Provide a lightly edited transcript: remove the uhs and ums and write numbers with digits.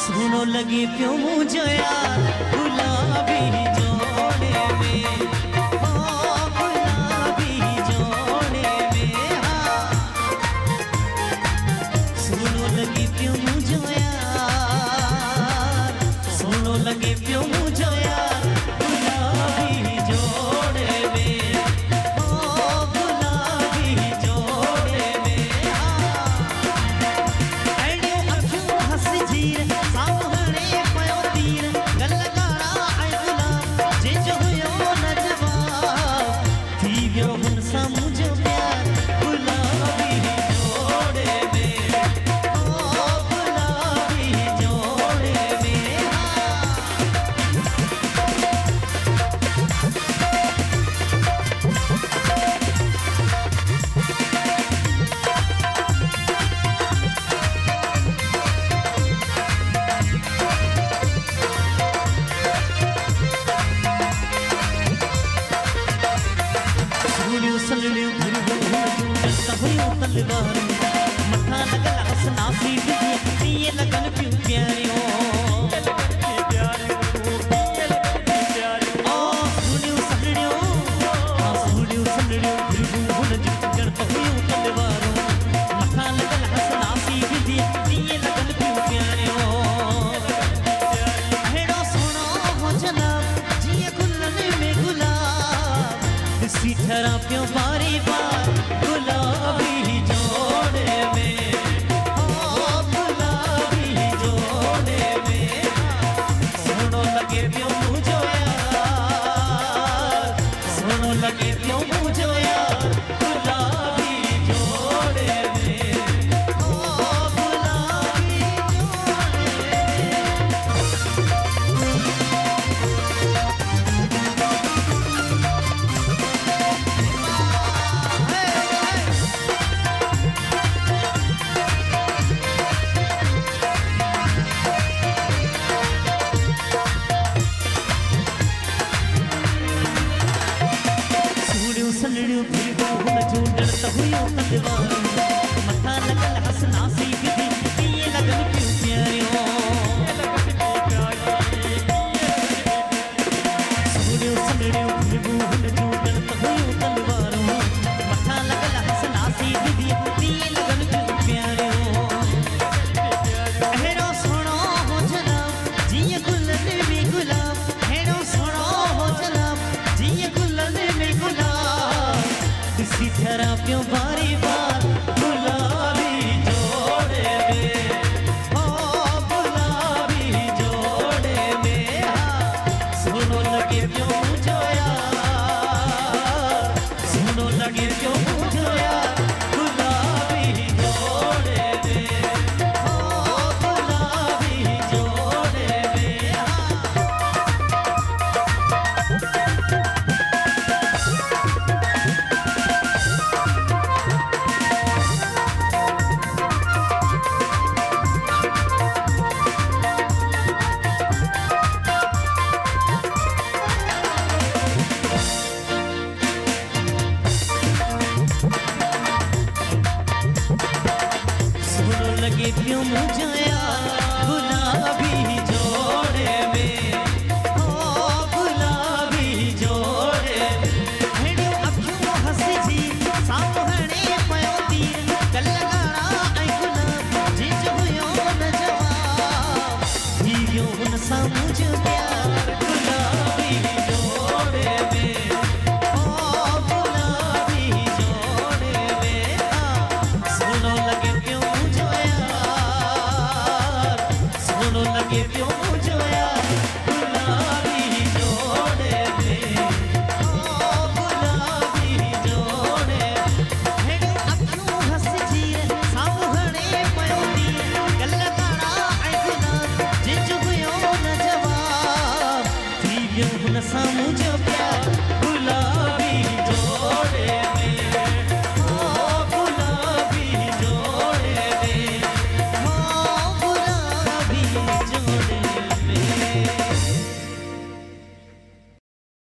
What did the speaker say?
सुनो लगी प्यों मुझे यार गुलाबी जोड़े में, गुलाबी जोड़े में। हाँ सुनो लगी प्यों मुझे यार, सुनो लगी प्यों मुझे यार गुलाबी जोड़े में, गुलाबी जोड़े में। अड़ियो अखियूं हंस जीर सामने पयो तीर गल काड़ा ऐं गुलाब जंहिंजो हुयो न जवाब थी वियो हुन सां मुंहिंजो प्यार गुलाबी जोड़े में, गुलाबी जोड़े में। सुनियो सलड़ियो हुयो तलवार मथा लगल हसना सीट दिए लगन प्यूं प्यारियो। सुनियो सलड़ियो हुयो तलवार मथा लगल हसना सीट दिए लगन प्यूं प्यारियो। अहिड़ो सोनो हो जनाब जीअं गुलनि में गुलाब दिसी ठरा पियो बारी बार गुलाबी जोड़े में, गुलाबी जोड़े में। सुनो लगे पियो मुझो यार, सुनो लगे पियो मुझो यार गुलाबी जोड़े में, गुलाबी सलड़ियो फिरदो हुन जो डरत हुयो तलवार मथा लगल हसना सीख दी दिए लगन प्यूं प्यारियो। सलड़ियो फिरदो हुन जो डरत हुयो तलवार मथा लगल हसना सीख दी दिए लगन प्यूं प्यारियो। अहिड़ो सोनो हो जनाब जीअं गुलनि में गुलाब, अहिड़ो सोनो हो जनाब जीअं गुलनि में गुलाब दिसी ठरा पियो बारी बार गुलाबी जोड़े में, गुलाबी जोड़े में। सुनो लगे पियो मुझो यार, सुनो लगे पियो मुझो यार गुलाबी जोड़े में, गुलाबी जोड़े में। सुनो लगे प्यों मुझे यार गुलाबी